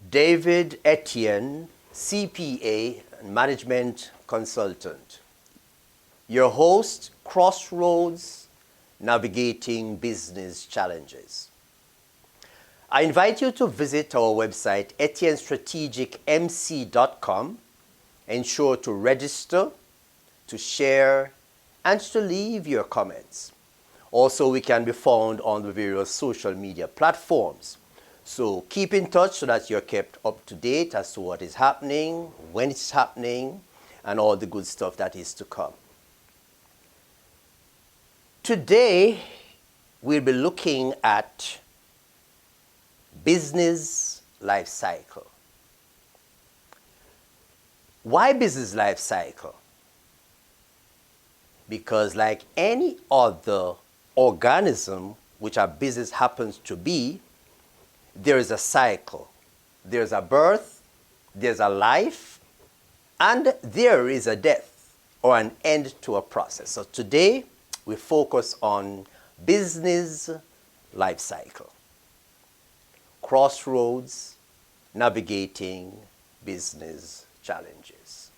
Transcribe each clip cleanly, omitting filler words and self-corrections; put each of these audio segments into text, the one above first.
David Etienne, CPA and Management Consultant. Your host, Crossroads, Navigating Business Challenges. I invite you to visit our website, etiennestrategicmc.com. Ensure to register, to share, and to leave your comments. Also, we can be found on the various social media platforms. So keep in touch so that you're kept up to date as to what is happening, when it's happening, and all the good stuff that is to come. Today, we'll be looking at business life cycle. Why business life cycle? Because like any other organism which our business happens to be, there is a cycle. There's a birth, there's a life, and there is a death or an end to a process. So today we focus on business life cycle. Crossroads, navigating business challenges.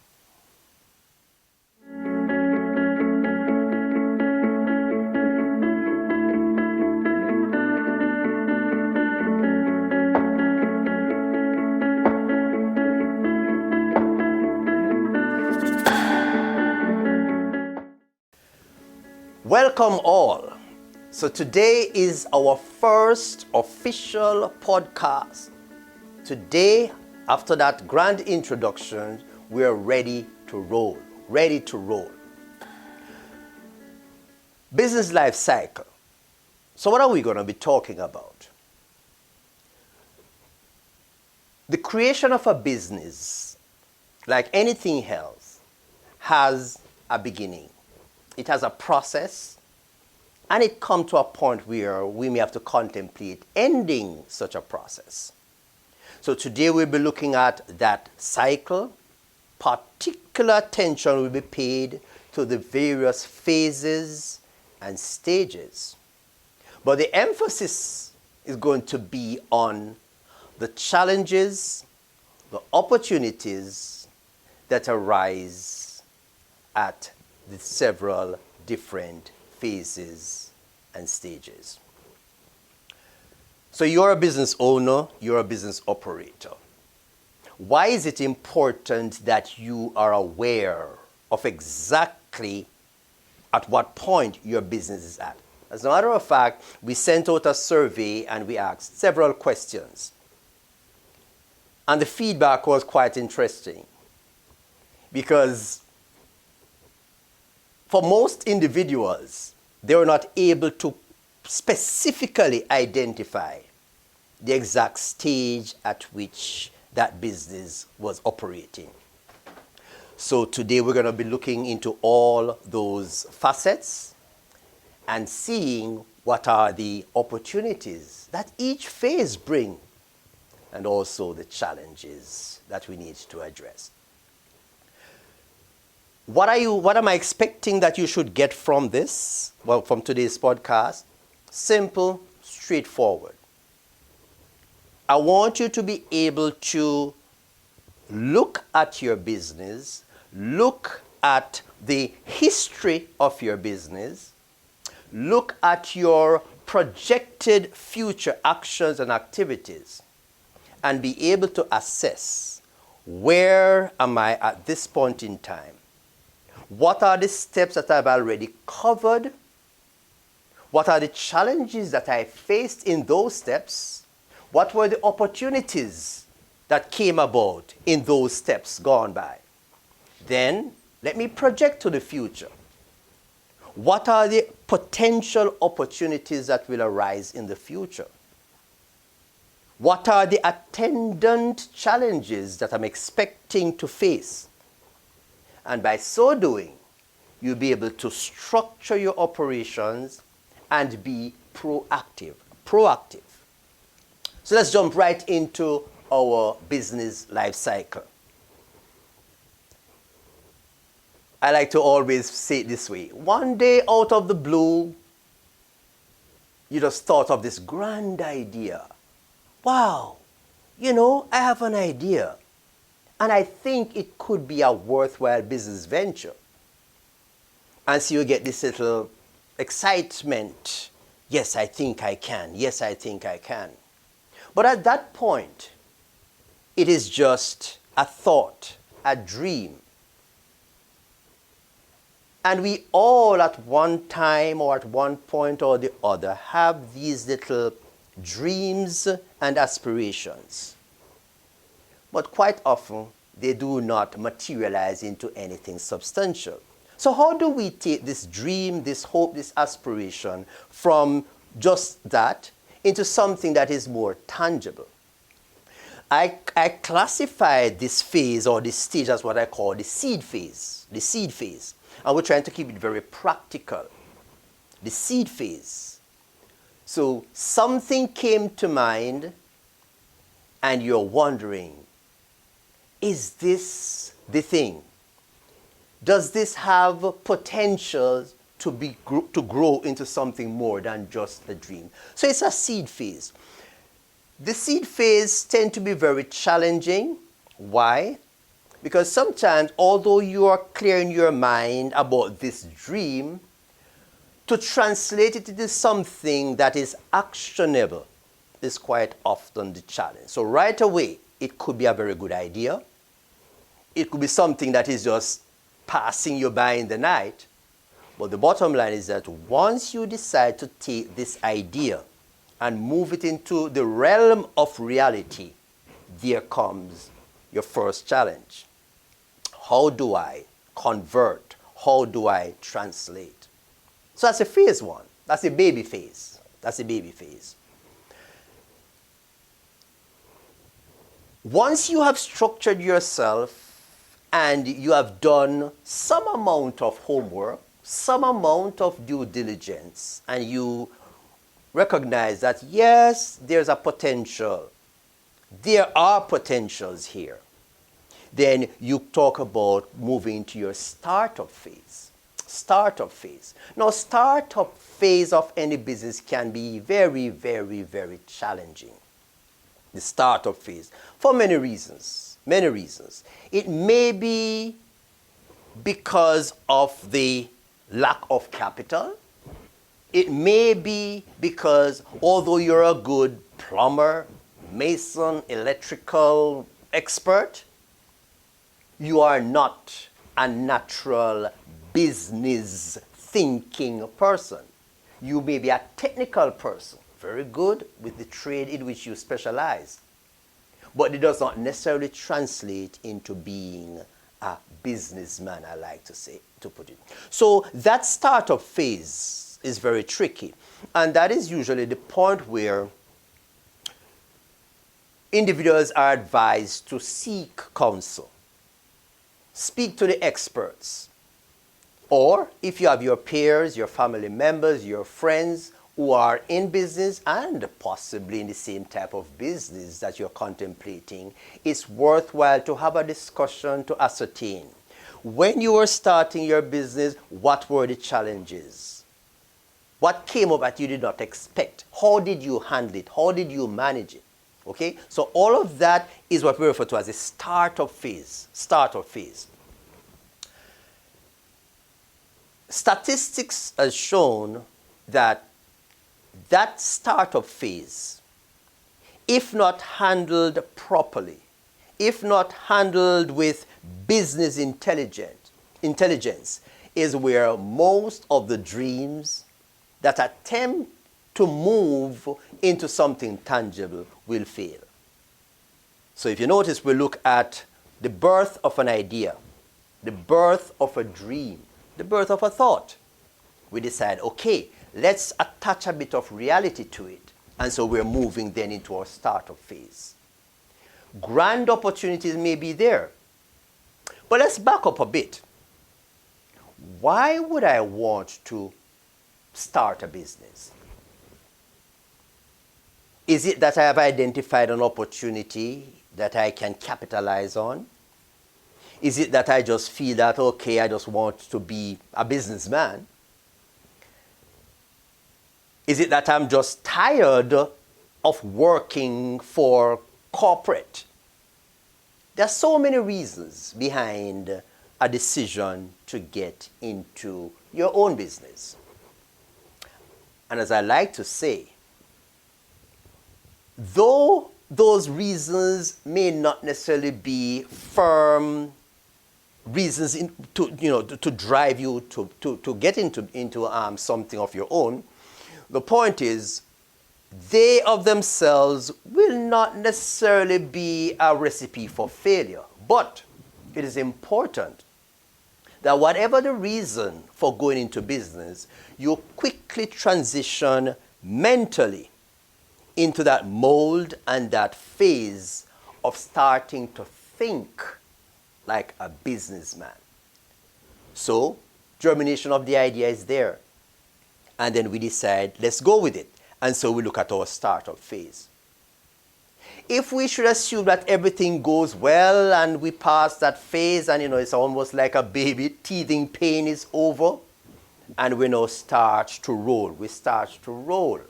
Welcome all. So today is our first official podcast. Today, after that grand introduction, we are ready to roll. Business life cycle. So what are we going to be talking about? The creation of a business, like anything else, has a beginning. It has a process, and it comes to a point where we may have to contemplate ending such a process. So today we'll be looking at that cycle. Particular attention will be paid to the various phases and stages. But the emphasis is going to be on the challenges, the opportunities that arise at the several different phases and stages. So you're a business owner, you're a business operator. Why is it important that you are aware of exactly at what point your business is at? As a matter of fact, we sent out a survey and we asked several questions. And the feedback was quite interesting because for most individuals, they were not able to specifically identify the exact stage at which that business was operating. So today we're going to be looking into all those facets and seeing what are the opportunities that each phase brings and also the challenges that we need to address. What am I expecting that you should get from this? Well, from today's podcast? Simple, straightforward. I want you to be able to look at your business, look at the history of your business, look at your projected future actions and activities, and be able to assess, where am I at this point in time? What are the steps that I've already covered? What are the challenges that I faced in those steps? What were the opportunities that came about in those steps gone by? Then, let me project to the future. What are the potential opportunities that will arise in the future? What are the attendant challenges that I'm expecting to face? And by so doing, you'll be able to structure your operations and be proactive. So let's jump right into our business life cycle. I like to always say it this way. One day out of the blue, you just thought of this grand idea. Wow, I have an idea, and I think it could be a worthwhile business venture. And so you get this little excitement. Yes, I think I can. Yes, I think I can. But at that point, it is just a thought, a dream. And we all at one time or at one point or the other have these little dreams and aspirations. But quite often, they do not materialize into anything substantial. So how do we take this dream, this hope, this aspiration from just that into something that is more tangible? I classify this phase or this stage as what I call the seed phase. The seed phase. And we're trying to keep it very practical. The seed phase. So something came to mind and you're wondering, is this the thing? Does this have potential to grow into something more than just a dream? So it's a seed phase. The seed phase tend to be very challenging. Why? Because sometimes, although you are clear in your mind about this dream, to translate it into something that is actionable is quite often the challenge. So right away, it could be a very good idea. It could be something that is just passing you by in the night. But the bottom line is that once you decide to take this idea and move it into the realm of reality, there comes your first challenge. How do I convert? How do I translate? So that's a phase one. That's a baby phase. That's a baby phase. Once you have structured yourself and you have done some amount of homework, some amount of due diligence, and you recognize that, yes, there's a potential. There are potentials here. Then you talk about moving to your startup phase. Startup phase. Now, startup phase of any business can be very, very, very challenging. The startup phase, for many reasons. Many reasons. It may be because of the lack of capital. It may be because although you're a good plumber, mason, electrical expert, you are not a natural business thinking person. You may be a technical person, very good with the trade in which you specialize. But it does not necessarily translate into being a businessman, I like to say, to put it. So that startup phase is very tricky. And that is usually the point where individuals are advised to seek counsel. Speak to the experts. Or if you have your peers, your family members, your friends who are in business and possibly in the same type of business that you're contemplating, it's worthwhile to have a discussion to ascertain. When you were starting your business, what were the challenges? What came up that you did not expect? How did you handle it? How did you manage it? Okay, so all of that is what we refer to as a startup phase. Startup phase. Statistics has shown that that startup phase, if not handled properly, if not handled with business intelligence, is where most of the dreams that attempt to move into something tangible will fail. So if you notice, we look at the birth of an idea, the birth of a dream, the birth of a thought. We decide, okay, let's attach a bit of reality to it. And so we're moving then into our startup phase. Grand opportunities may be there. But let's back up a bit. Why would I want to start a business? Is it that I have identified an opportunity that I can capitalize on? Is it that I just feel that, okay, I just want to be a businessman? Is it that I'm just tired of working for corporate. There are so many reasons behind a decision to get into your own business. And as I like to say, though those reasons may not necessarily be firm reasons to drive you to get into something of your own, the point is they of themselves will not necessarily be a recipe for failure. But it is important that whatever the reason for going into business, you quickly transition mentally into that mold and that phase of starting to think like a businessman. So, germination of the idea is there. And then we decide, let's go with it. And so we look at our startup phase. If we should assume that everything goes well and we pass that phase and it's almost like a baby, teething pain is over, and we now start to roll. We start to roll.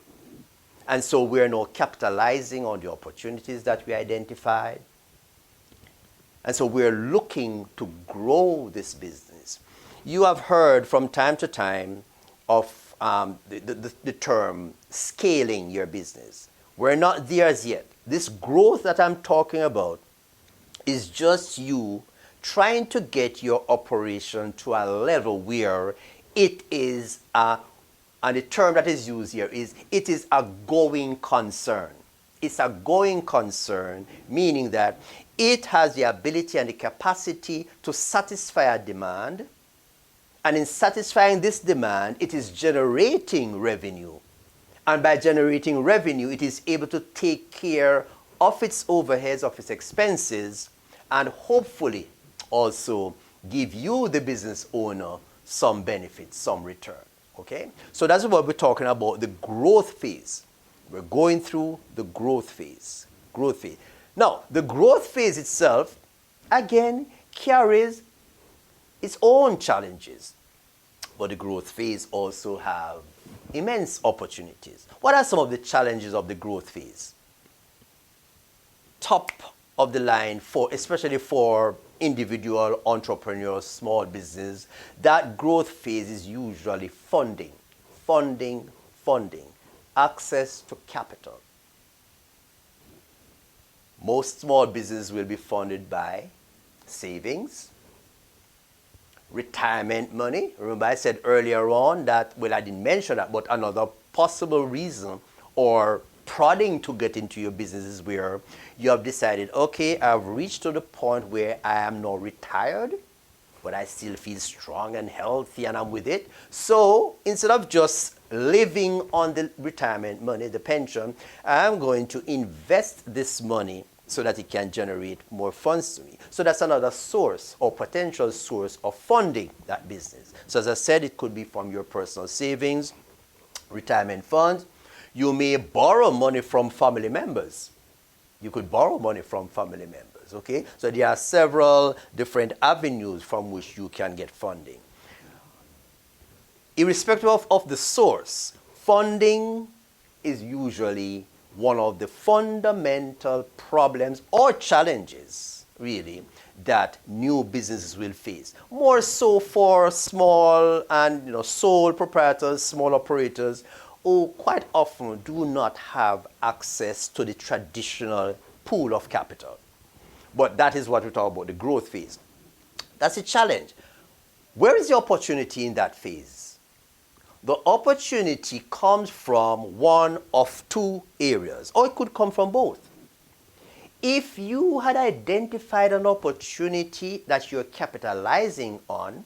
And so we're now capitalizing on the opportunities that we identified. And so we're looking to grow this business. You have heard from time to time of the term scaling your business. We're not there as yet. This growth that I'm talking about is just you trying to get your operation to a level where it is and the term that is used here is it is a going concern. It's a going concern, meaning that it has the ability and the capacity to satisfy a demand. And in satisfying this demand, it is generating revenue. And by generating revenue, it is able to take care of its overheads, of its expenses, and hopefully also give you, the business owner, some benefits, some return. Okay? So that's what we're talking about, the growth phase. We're going through the growth phase. Growth phase. Now, the growth phase itself, again, carries its own challenges. But the growth phase also have immense opportunities. What are some of the challenges of the growth phase? Top of the line, especially for individual entrepreneurs, small business, that growth phase is usually funding. Access to capital. Most small businesses will be funded by savings, retirement money. Remember I said earlier on that, well, I didn't mention that, but another possible reason or prodding to get into your business is where you have decided, okay, I've reached to the point where I am now retired, but I still feel strong and healthy and I'm with it. So instead of just living on the retirement money, the pension, I'm going to invest this money so that it can generate more funds to me. So that's another source or potential source of funding that business. So as I said, it could be from your personal savings, retirement funds. You may borrow money from family members. You could borrow money from family members, okay? So there are several different avenues from which you can get funding. Irrespective of the source, funding is usually one of the fundamental problems or challenges, really, that new businesses will face. More so for small and sole proprietors, small operators, who quite often do not have access to the traditional pool of capital. But that is what we talk about, the growth phase. That's a challenge. Where is the opportunity in that phase? The opportunity comes from one of two areas, or it could come from both. If you had identified an opportunity that you're capitalizing on,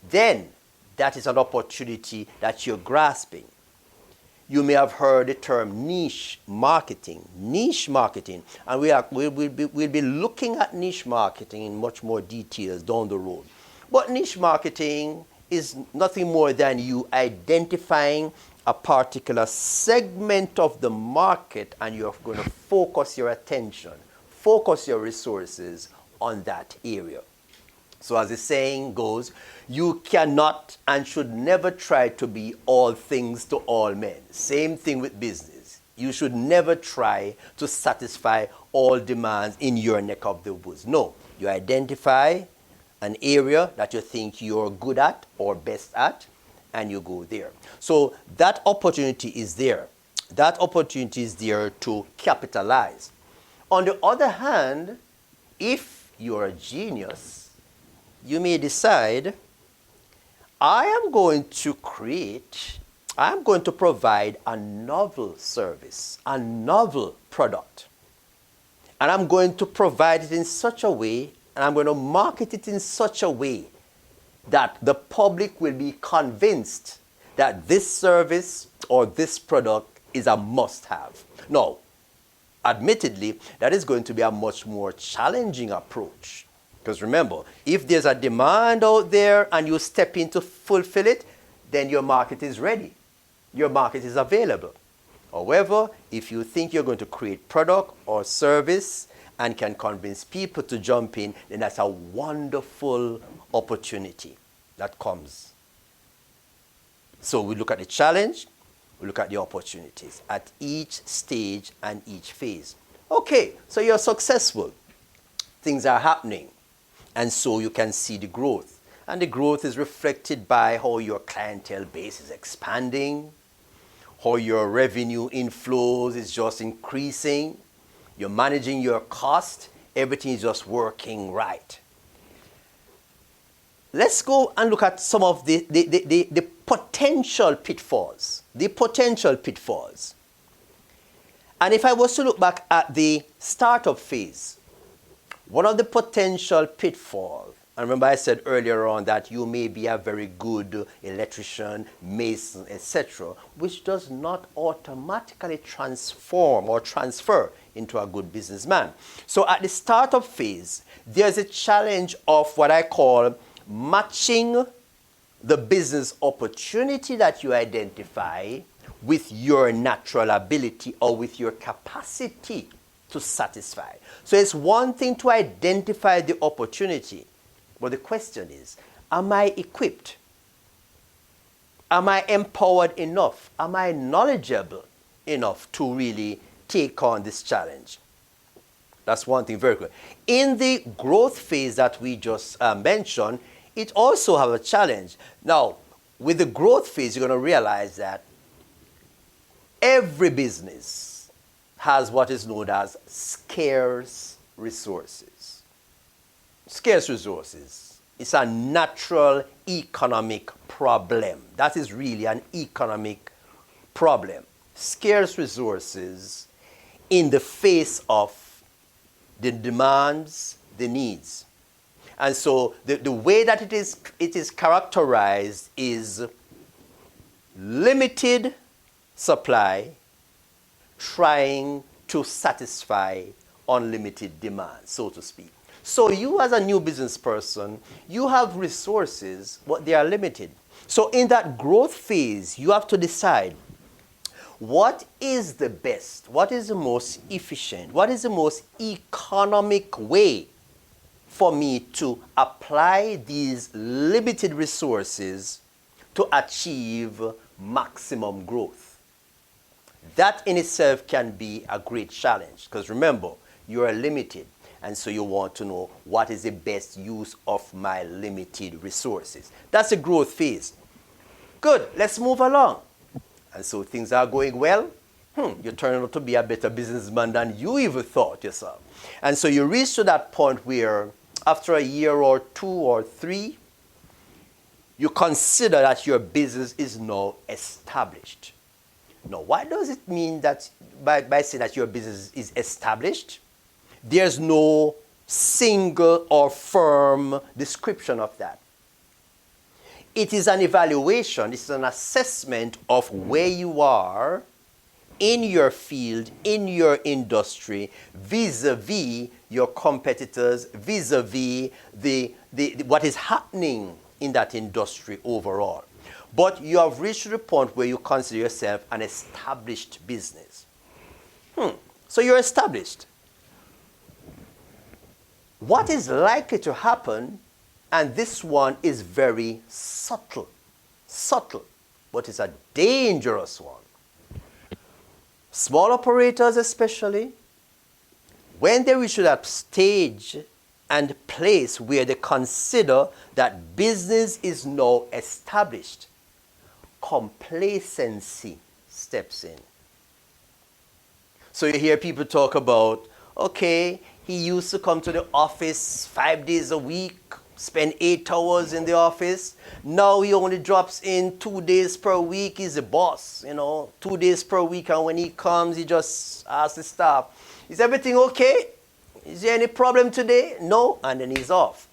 then that is an opportunity that you're grasping. You may have heard the term niche marketing. Niche marketing. And we'll be looking at niche marketing in much more details down the road. But niche marketing is nothing more than you identifying a particular segment of the market and you're going to focus your attention, focus your resources on that area. So as the saying goes, you cannot and should never try to be all things to all men. Same thing with business. You should never try to satisfy all demands in your neck of the woods. No, you identify an area that you think you're good at or best at, and you go there. So that opportunity is there. That opportunity is there to capitalize. On the other hand, if you're a genius, you may decide, I am going to provide a novel service, a novel product. And I'm going to provide it in such a way, and I'm going to market it in such a way that the public will be convinced that this service or this product is a must-have. Now, admittedly, that is going to be a much more challenging approach. Because remember, if there's a demand out there and you step in to fulfill it, then your market is ready. Your market is available. However, if you think you're going to create product or service and can convince people to jump in, then that's a wonderful opportunity that comes. So we look at the challenge, we look at the opportunities at each stage and each phase. Okay, so you're successful. Things are happening. And so you can see the growth. And the growth is reflected by how your clientele base is expanding, how your revenue inflows is just increasing, you're managing your cost, everything is just working right. Let's go and look at some of the potential pitfalls. The potential pitfalls. And if I was to look back at the startup phase, one of the potential pitfalls, and remember I said earlier on that you may be a very good electrician, mason, etc., which does not automatically transform or transfer into a good businessman. So at the startup phase, there's a challenge of what I call matching the business opportunity that you identify with your natural ability or with your capacity to satisfy. So it's one thing to identify the opportunity, but the question is, am I equipped? Am I empowered enough? Am I knowledgeable enough to really take on this challenge? That's one thing very good. In the growth phase that we just mentioned, it also has a challenge. Now, with the growth phase, you're going to realize that every business has what is known as scarce resources. Scarce resources. It's a natural economic problem. That is really an economic problem. Scarce resources in the face of the demands, the needs. And so the way that it is characterized is limited supply trying to satisfy unlimited demand, so to speak. So you as a new business person, you have resources, but they are limited. So in that growth phase, you have to decide what is the best, what is the most efficient, what is the most economic way for me to apply these limited resources to achieve maximum growth. That in itself can be a great challenge because remember, you are limited and so you want to know what is the best use of my limited resources. That's the growth phase. Good, let's move along. And so things are going well. You turn out to be a better businessman than you even thought yourself. And so you reach to that point where after a year or 2 or 3, you consider that your business is now established. Now, what does it mean that by saying that your business is established? There's no single or firm description of that. It is an evaluation, it's an assessment of where you are in your field, in your industry, vis-a-vis your competitors, vis-a-vis what is happening in that industry overall. But you have reached the point where you consider yourself an established business. So you're established. What is likely to happen, and this one is very subtle, but it's a dangerous one. Small operators especially, when they reach that stage and place where they consider that business is now established, complacency steps in. So you hear people talk about, okay, he used to come to the office 5 days a week, spend 8 hours in the office. Now he only drops in 2 days per week. He's the boss, 2 days per week. And when he comes, he just asks the staff, is everything okay? Is there any problem today? No, and then he's off.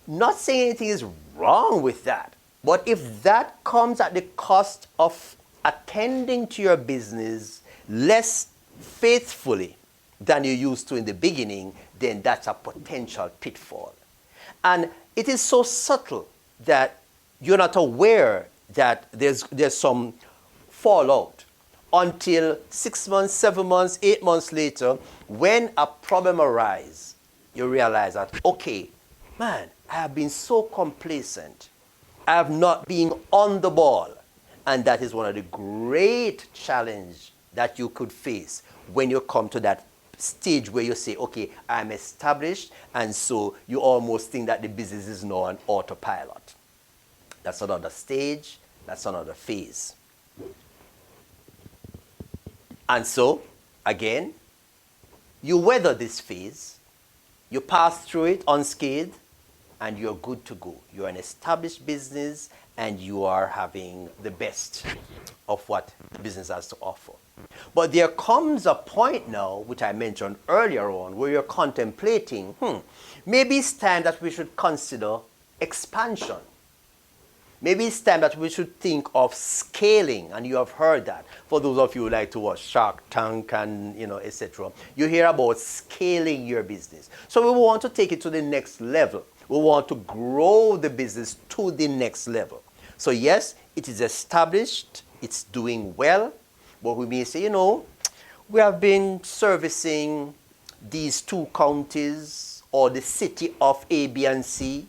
Not saying anything is wrong with that. But if that comes at the cost of attending to your business less faithfully than you used to in the beginning, then that's a potential pitfall. And it is so subtle that you're not aware that there's some fallout until 6 months, 7 months, 8 months later, when a problem arises, you realize that, okay, man, I have been so complacent. I have not been on the ball. And that is one of the great challenges that you could face when you come to that stage where you say, okay, I'm established, and so you almost think that the business is now on autopilot. That's another stage, that's another phase. And so, again, you weather this phase, you pass through it unscathed, and you're good to go. You're an established business, and you are having the best of what the business has to offer. But there comes a point now, which I mentioned earlier on, where you're contemplating, maybe it's time that we should consider expansion. Maybe it's time that we should think of scaling, and you have heard that. For those of you who like to watch Shark Tank and, etc., you hear about scaling your business. So we want to take it to the next level. We want to grow the business to the next level. So yes, it is established, it's doing well, but we may say, we have been servicing these 2 counties or the city of A, B, and C.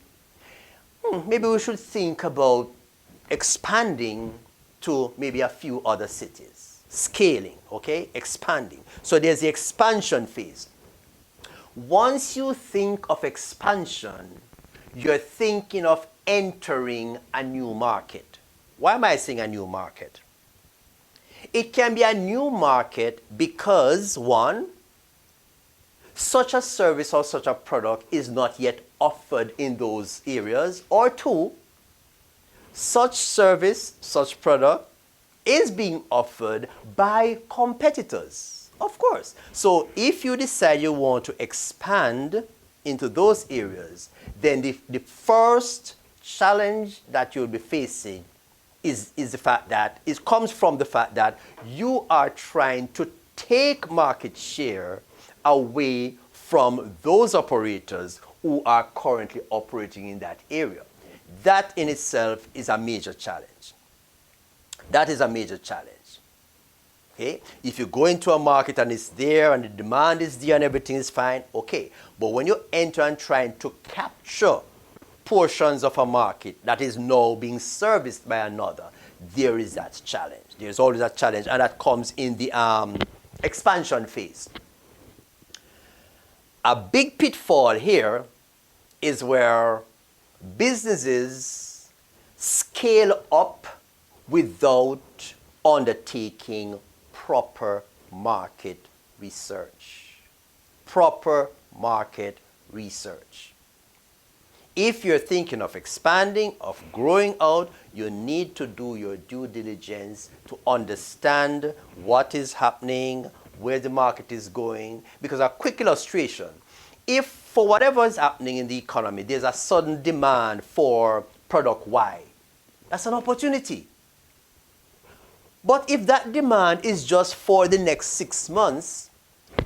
Maybe we should think about expanding to maybe a few other cities. Scaling, okay? Expanding. So there's the expansion phase. Once you think of expansion, you're thinking of entering a new market. Why am I saying a new market? It can be a new market because, 1, such a service or such a product is not yet offered in those areas, or 2, such service, such product is being offered by competitors, of course. So if you decide you want to expand into those areas, then the first challenge that you'll be facing is the fact that it comes from the fact that you are trying to take market share away from those operators who are currently operating in that area. That in itself is a major challenge. That is a major challenge. Okay? If you go into a market and it's there and the demand is there and everything is fine, okay. But when you enter and trying to capture portions of a market that is now being serviced by another, there is that challenge. There's always that challenge, and that comes in the expansion phase. A big pitfall here is where businesses scale up without undertaking proper market research. Proper market research. If you're thinking of expanding, of growing out, you need to do your due diligence to understand what is happening, where the market is going. Because a quick illustration, if for whatever is happening in the economy, there's a sudden demand for product Y, that's an opportunity. But if that demand is just for the next 6 months,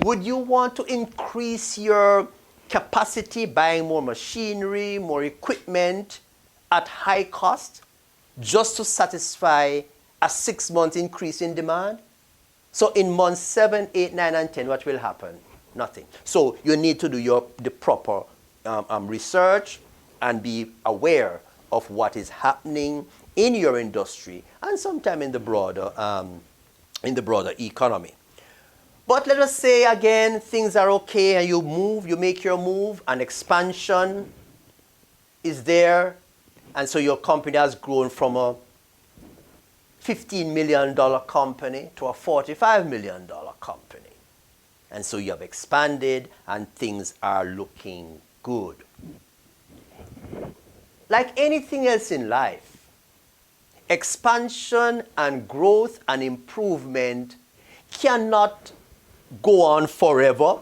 would you want to increase your capacity, buying more machinery, more equipment at high cost just to satisfy a 6-month increase in demand? So in months 7, 8, 9, and 10, what will happen? Nothing. So you need to do the proper research and be aware of what is happening in your industry and sometime in the broader in the broader economy. But let us say again, things are okay and you move, you make your move, and expansion is there, and so your company has grown from a $15 million company to a $45 million company. And so you have expanded and things are looking good. Like anything else in life, expansion and growth and improvement cannot go on forever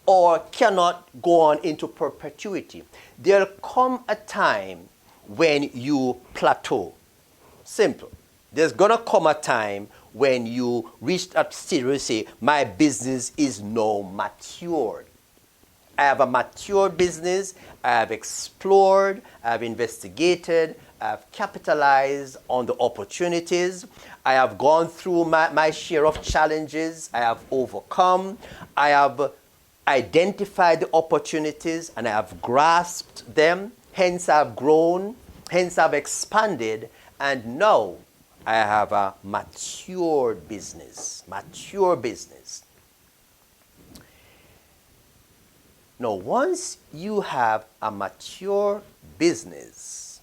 or cannot go on into perpetuity. There'll come a time when you plateau. Simple. There's going to come a time when you reach that stage where you say, my business is now matured. I have a mature business, I have explored, I have investigated, I have capitalized on the opportunities, I have gone through my share of challenges, I have overcome, I have identified the opportunities and I have grasped them, hence I've grown, hence I've expanded, and now I have a mature business. Now, once you have a mature business,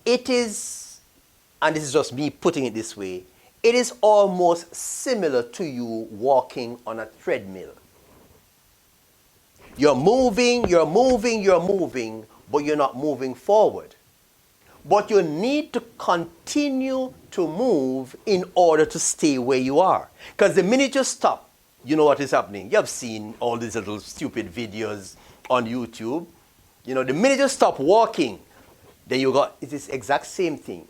it is, and this is just me putting it this way, it is almost similar to you walking on a treadmill. You're moving, but you're not moving forward. But you need to continue to move in order to stay where you are. Because the minute you stop, you know what is happening. You have seen all these little stupid videos on YouTube. You know, the minute you stop walking, then you got, it's this exact same thing.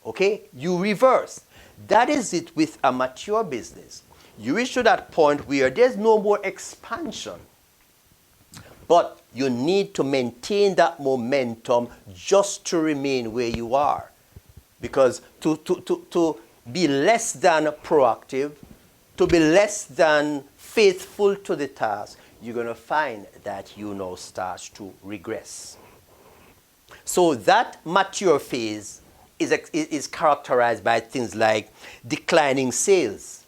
Okay? You reverse. That is it with a mature business. You reach to that point where there's no more expansion. But you need to maintain that momentum just to remain where you are. Because to be less than proactive, to be less than faithful to the task, you're going to find that you now start to regress. So that mature phase is characterized by things like declining sales.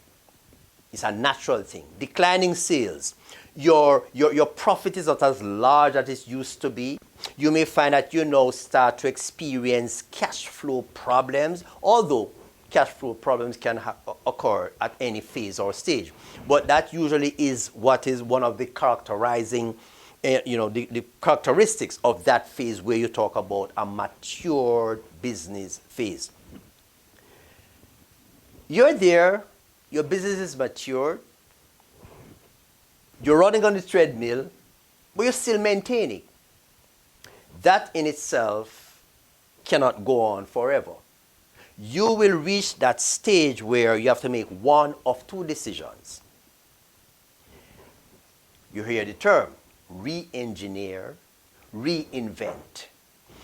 It's a natural thing. Declining sales. Your profit is not as large as it used to be. You may find that you now start to experience cash flow problems, although cash flow problems can occur at any phase or stage. But that usually is what is one of the characterizing, the characteristics of that phase where you talk about a mature business phase. You're there, your business is mature, you're running on the treadmill, but you're still maintaining. That in itself cannot go on forever. You will reach that stage where you have to make one of two decisions. You hear the term, re-engineer, reinvent.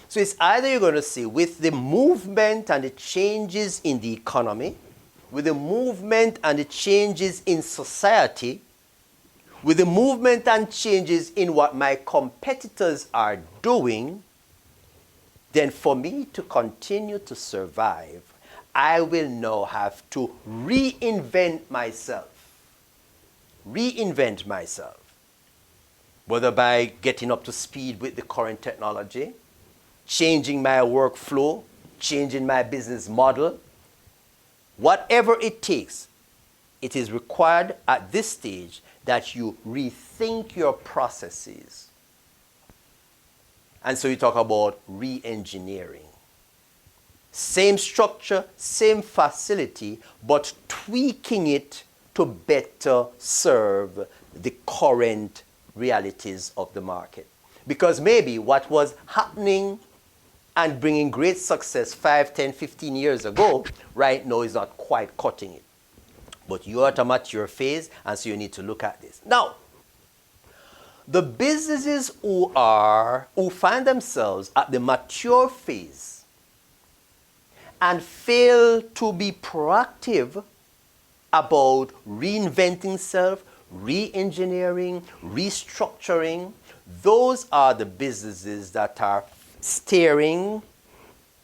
So it's either you're going to say, with the movement and the changes in the economy, with the movement and the changes in society, with the movement and changes in what my competitors are doing, then for me to continue to survive, I will now have to reinvent myself. Reinvent myself. Whether by getting up to speed with the current technology, changing my workflow, changing my business model, whatever it takes, it is required at this stage that you rethink your processes. And so you talk about re-engineering. Same structure, same facility, but tweaking it to better serve the current realities of the market. Because maybe what was happening and bringing great success 5, 10, 15 years ago, right now is not quite cutting it. But you're at a mature phase, and so you need to look at this. Now, the businesses who find themselves at the mature phase and fail to be proactive about reinventing self, re-engineering, restructuring, those are the businesses that are staring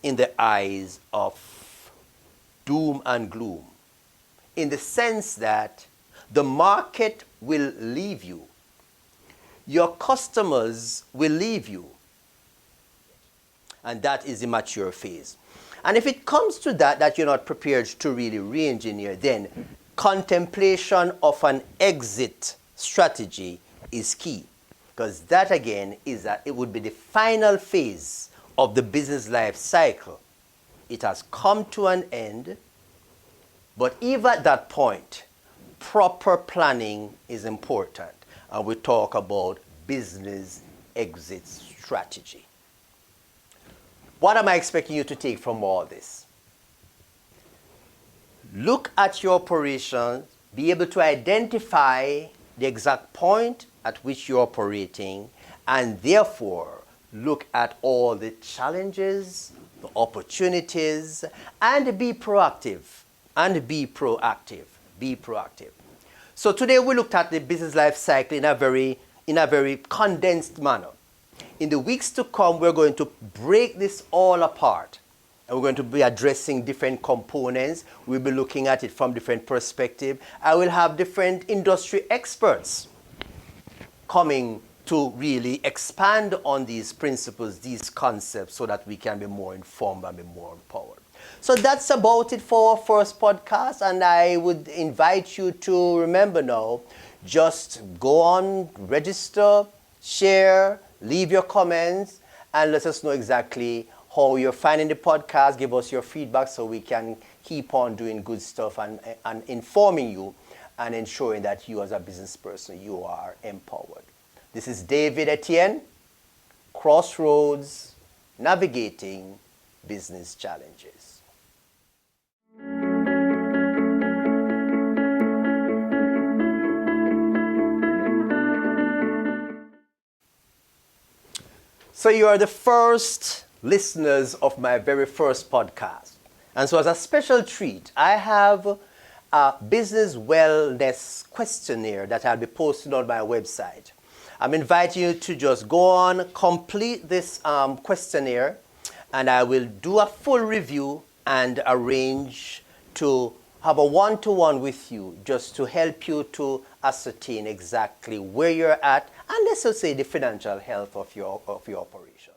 in the eyes of doom and gloom, in the sense that the market will leave you. Your customers will leave you. And that is the mature phase. And if it comes to that you're not prepared to really re-engineer, then contemplation of an exit strategy is key. Because that again is that it would be the final phase of the business life cycle. It has come to an end, but even at that point, proper planning is important. And we talk about business exit strategy. What am I expecting you to take from all this? Look at your operations, be able to identify the exact point at which you're operating, and therefore look at all the challenges, the opportunities, and be proactive. Be proactive. So today we looked at the business life cycle in a very condensed manner. In the weeks to come, we're going to break this all apart. And we're going to be addressing different components. We'll be looking at it from different perspectives. I will have different industry experts coming to really expand on these principles, these concepts, so that we can be more informed and be more empowered. So that's about it for our first podcast. And I would invite you to remember now, just go on, register, share, leave your comments, and let us know exactly how you're finding the podcast. Give us your feedback so we can keep on doing good stuff and informing you and ensuring that you as a business person, you are empowered. This is David Etienne, Crossroads, Navigating Business Challenges. So you are the first listeners of my very first podcast. And so as a special treat, I have a business wellness questionnaire that I'll be posting on my website. I'm inviting you to just go on, complete this questionnaire, and I will do a full review and arrange to have a one-to-one with you just to help you to ascertain exactly where you're at and let's just say the financial health of your operation.